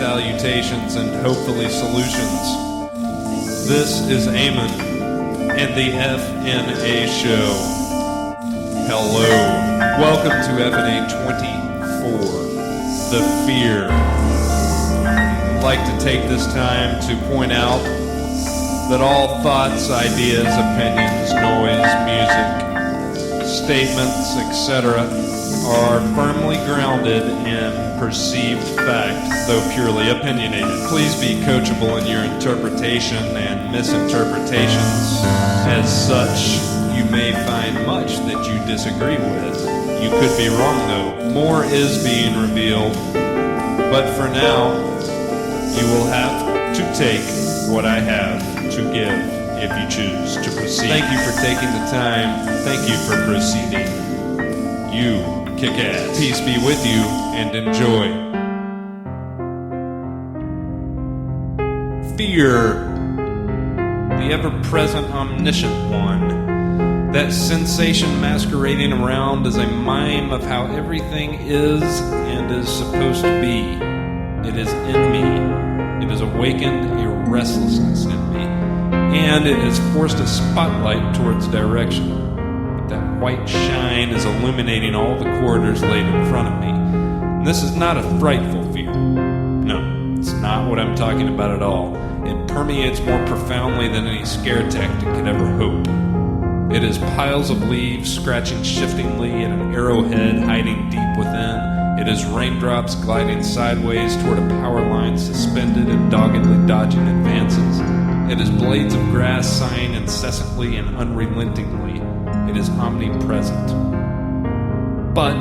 salutations and hopefully solutions. This is Eamon and the FNA show. Hello. Welcome to FNA 24, The Fear. I'd like to take this time to point out that all thoughts, ideas, opinions, noise, music, statements, etc. are firmly grounded in perceived fact, though purely opinionated. Please be coachable in your interpretation and misinterpretations. As such, you may find much that you disagree with. You could be wrong, though. More is being revealed, but for now, you will have to take what I have to give if you choose to proceed. Thank you for taking the time. Thank you for proceeding. You kick ass. Peace be with you and enjoy. Fear, the ever-present omniscient one, that sensation masquerading around as a mime of how everything is and is supposed to be. It is in me. It has awakened a restlessness in me, and it has forced a spotlight towards direction. That white shine is illuminating all the corridors laid in front of me. And this is not a frightful fear. No, it's not what I'm talking about at all. It permeates more profoundly than any scare tactic could ever hope. It is piles of leaves scratching shiftingly at an arrowhead hiding deep within. It is raindrops gliding sideways toward a power line suspended and doggedly dodging advances. It is blades of grass sighing incessantly and unrelentingly. It is omnipresent. But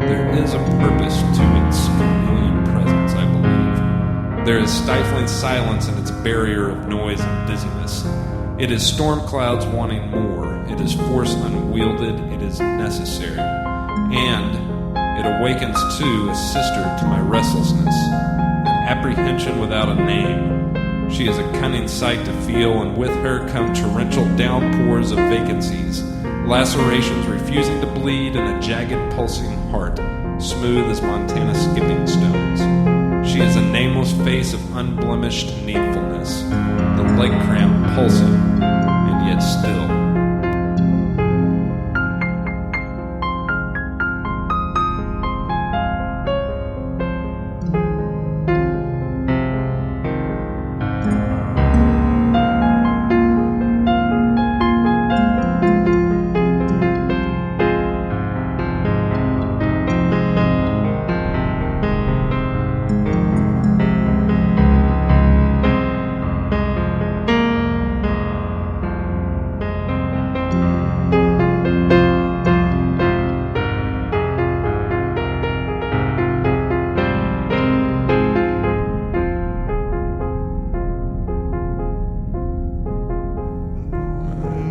there is a purpose to its chameleon presence, I believe. There is stifling silence in its barrier of noise and dizziness. It is storm clouds wanting more. It is force unwielded. It is necessary. And it awakens, too, a sister to my restlessness, an apprehension without a name. She is a cunning sight to feel, and with her come torrential downpours of vacancies, lacerations refusing to bleed, and a jagged pulsing heart, smooth as Montana skipping stones. She is a nameless face of unblemished needfulness, the leg cramp pulsing, and yet still.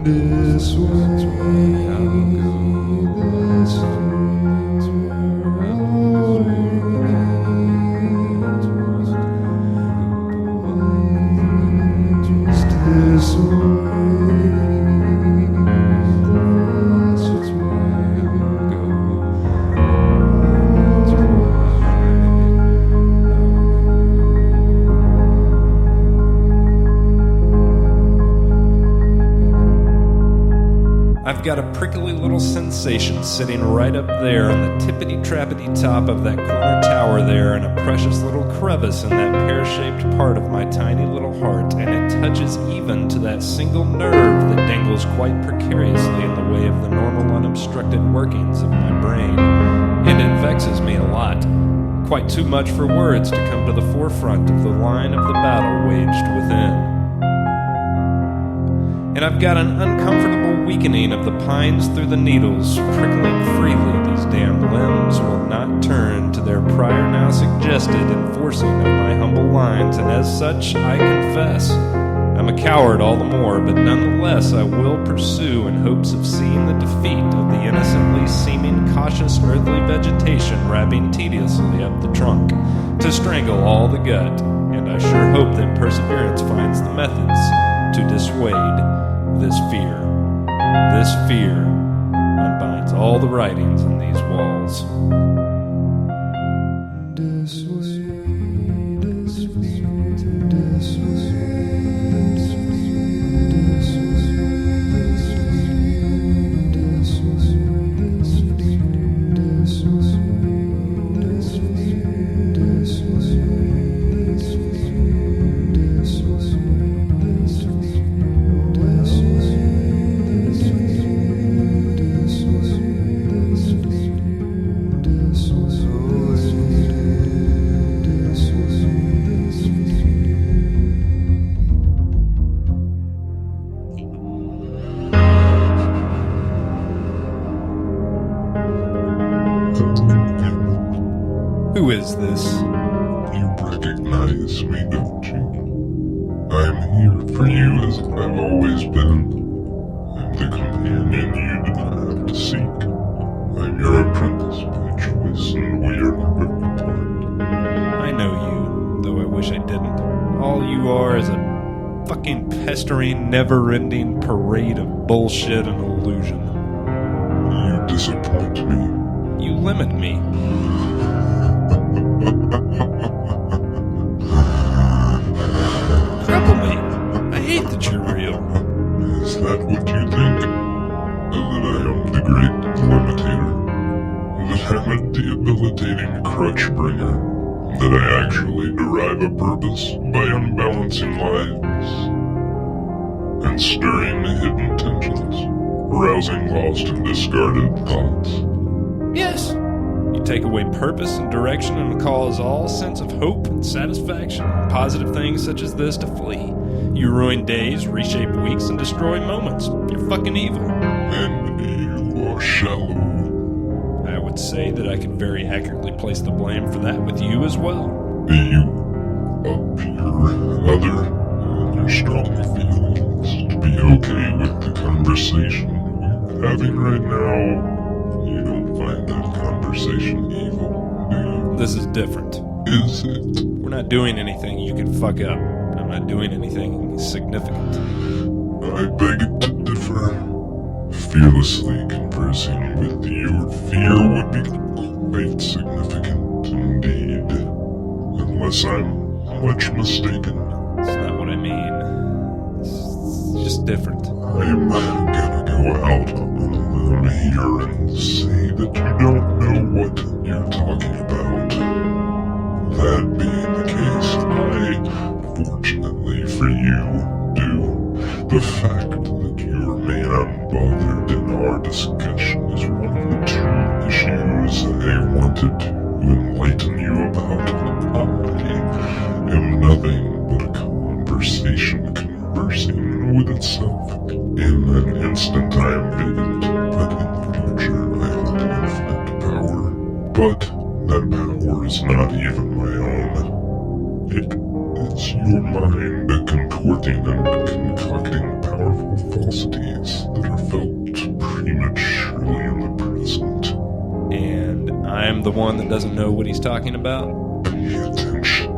This way, this way, I've got a prickly little sensation sitting right up there on the tippity-trappity top of that corner tower there in a precious little crevice in that pear-shaped part of my tiny little heart, and it touches even to that single nerve that dangles quite precariously in the way of the normal unobstructed workings of my brain. And it vexes me a lot, quite too much for words to come to the forefront of the line of the battle waged within. And I've got an uncomfortable weakening of the pines through the needles, prickling freely. These damned limbs will not turn to their prior now suggested enforcing of my humble lines, and as such, I confess, I'm a coward all the more, but nonetheless I will pursue in hopes of seeing the defeat of the innocently seeming cautious earthly vegetation wrapping tediously up the trunk, to strangle all the gut, and I sure hope that perseverance finds the methods to dissuade this fear. This fear unbinds all the writings in these walls. this way. Who is this? You recognize me, don't you? I'm here for you as I've always been. I'm the companion you did not have to seek. I'm your apprentice by choice, and we are never apart. I know you, though I wish I didn't. All you are is a fucking pestering, never-ending parade of bullshit and illusion. You disappoint me. You limit me. Cripple me. I hate that you're real. Is that what you think? That I am the great limitator? That I'm a debilitating crutch bringer? That I actually derive a purpose by unbalancing lives and stirring hidden tensions, rousing lost and discarded thoughts? Yes. You take away purpose and direction and cause all sense of hope and satisfaction, positive things such as this to flee. You ruin days, reshape weeks, and destroy moments. You're fucking evil. And you are shallow. I would say that I could very accurately place the blame for that with you as well. You appear other and your strong feelings to be okay with the conversation we're having right now. You don't find that conversation evil, do you? This is different. Is it? We're not doing anything you can fuck up. I'm not doing anything significant. I beg to differ. Fearlessly conversing with your fear would be quite significant indeed. Unless I'm much mistaken. That's not what I mean. It's just different. I'm gonna go out on a limb here and say that you don't know what you're talking about. That being the case, I, fortunately for you, do. The fact that you remain unbothered in our discussion is one of the two issues I wanted to enlighten you about. I am nothing but a conversation conversing with itself. In an instant I am vacant, but in the future I hold infinite power. But that power is not even my own. It's your mind contorting and concocting powerful falsities that are felt prematurely in the present. And I'm the one that doesn't know what he's talking about? Pay attention.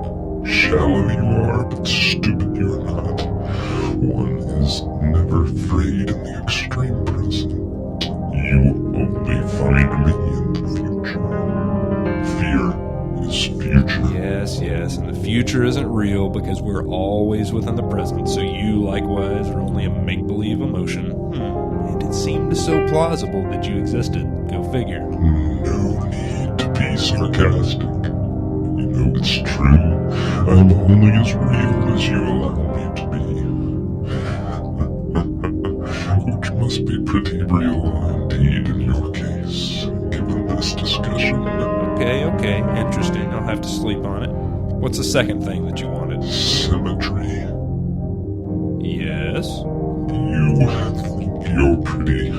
Shallow you are, but stupid you're not. One is never afraid in the extreme present. You only find me in the future. Fear is future. Yes, and the future isn't real because we're always within the present, so you, likewise, are only a make-believe emotion. And it seemed so plausible that you existed. Go figure. No need to be sarcastic. You know it's true. I'm only as real as you allow me to be. Which must be pretty real indeed in your case, given this discussion. Okay, interesting. I'll have to sleep on it. What's the second thing that you wanted? Symmetry. Yes? You think you're pretty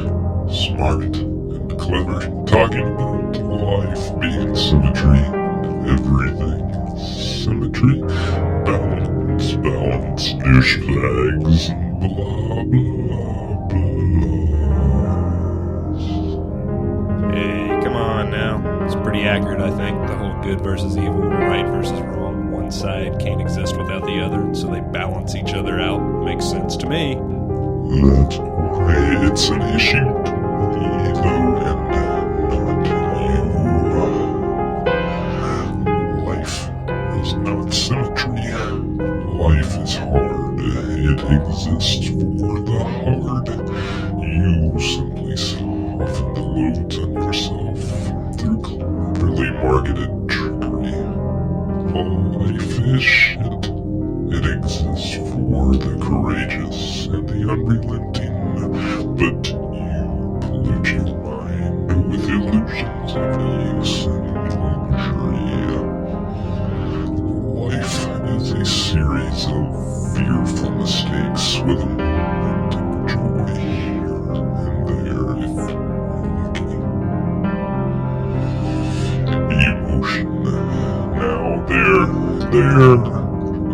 smart and clever, talking about life being symmetry and everything is symmetry. Balance, douchebags, and blah, blah, blah. Hey, come on now. It's pretty accurate, I think. The whole good versus evil, right versus wrong. One side can't exist without the other, so they balance each other out. Makes sense to me. That's why it's an issue to me, though, and not you. Life is not symmetry. Life is hard. It exists for the hard. You simply soften the loads on yourself through cleverly marketed trickery. Life is shit. It exists for the courageous and the unrelenting, but you pollute your mind with illusions of ease and luxury. Life is a series of fearful mistakes with a moment of joy here and there if you're lucky. Emotion There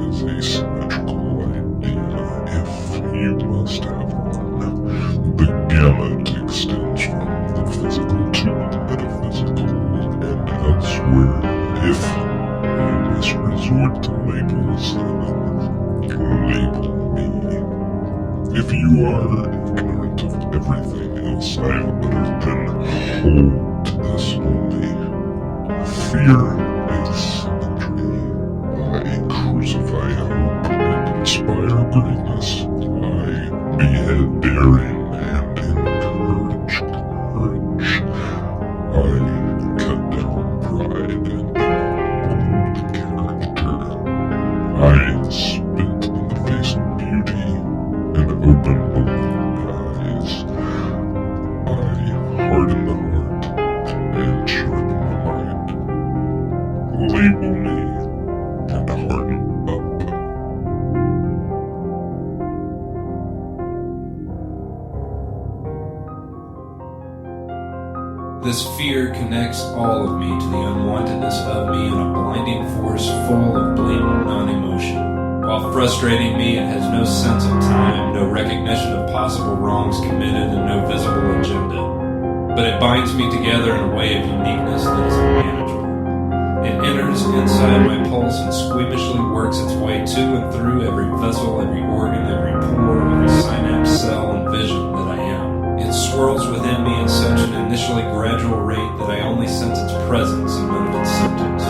is a symmetrical idea, if you must have one. The gamut extends from the physical to the metaphysical and elsewhere. If you must resort to labels, then label me. If you are ignorant of everything else I have uttered, then hold to this only. Fear is symmetry. I crucify hope and inspire greatness. I behead daring and encourage courage. I cut down pride and mold character. I spit in the face of beauty and open ballooned eyes. I harden the heart and sharpen the mind. Label me and harden up. This fear connects all of me to the unwantedness of me in a blinding force full of blatant non-emotion. While frustrating me, it has no sense of time, no recognition of possible wrongs committed, and no visible agenda. But it binds me together in a way of uniqueness that is unmanageable. It enters inside my pulse and squeamishly works its way to and through every vessel, every organ, every pore, every synapse, cell, and vision that I am. It swirls within me at such an initially gradual rate that I only sense its presence and none of its symptoms.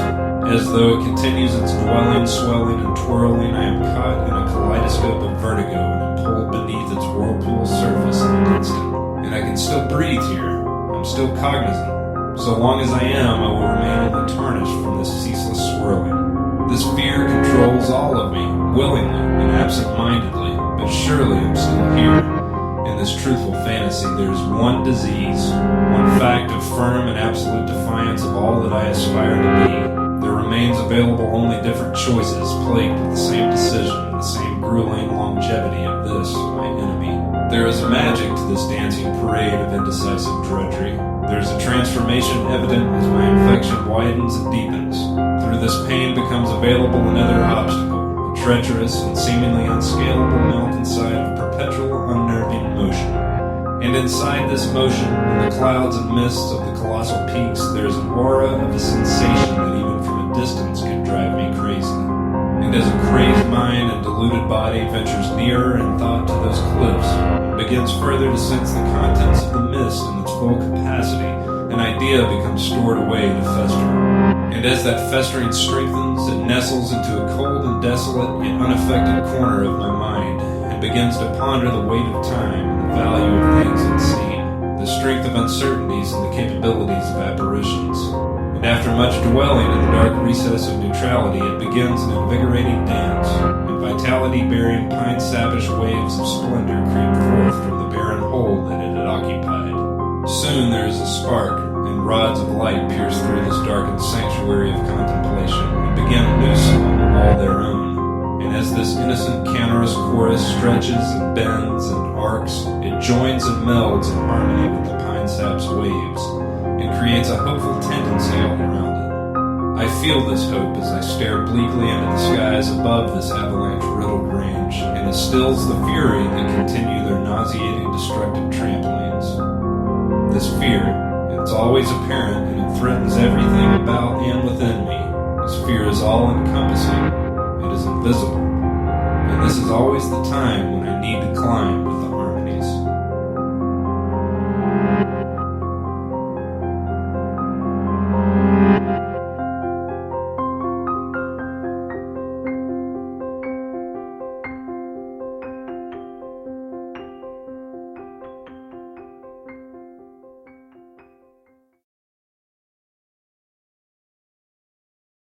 As though it continues its dwelling, swelling, and twirling, I am caught in a kaleidoscope of vertigo and am pulled beneath its whirlpool surface in an instant. And I can still breathe here. I'm still cognizant. So long as I am, I will remain untarnished from this ceaseless swirling. This fear controls all of me, willingly and absent-mindedly, but surely I'm still here. In this truthful fantasy, there is one disease, one fact of firm and absolute defiance of all that I aspire to be. There remains available only different choices, plagued with the same decision and the same grueling longevity of this, my enemy. There is a magic to this dancing parade of indecisive drudgery. There is a transformation evident as my infection widens and deepens. Through this pain becomes available another obstacle, a treacherous and seemingly unscalable mountainside of perpetual unnerving motion. And inside this motion, in the clouds and mists of the colossal peaks, there is an aura of a sensation that even from a distance could drive me crazy. And as a crazed mind and deluded body ventures nearer in thought to those cliffs, and begins further to sense the contents of the mist in its full capacity, an idea becomes stored away to fester. And as that festering strengthens, it nestles into a cold and desolate yet unaffected corner of my mind, and begins to ponder the weight of time and the value of things unseen, the strength of uncertainties and the capabilities of apparitions. And after much dwelling in the dark recess of neutrality, it begins an invigorating dance, and vitality-bearing pine-sappish waves of splendor creep forth from the barren hole that it had occupied. Soon there is a spark, and rods of light pierce through this darkened sanctuary of contemplation, and begin a new song all their own. And as this innocent canorous chorus stretches and bends and arcs, it joins and melds in harmony with the pine sap's waves, and creates a hopeful tendency all around it. I feel this hope as I stare bleakly into the skies above this avalanche-riddled range, and it stills the fury that continue their nauseating, destructive trampolines. This fear, it's always apparent, and it threatens everything about and within me. This fear is all-encompassing. It is invisible. And this is always the time when I need to climb with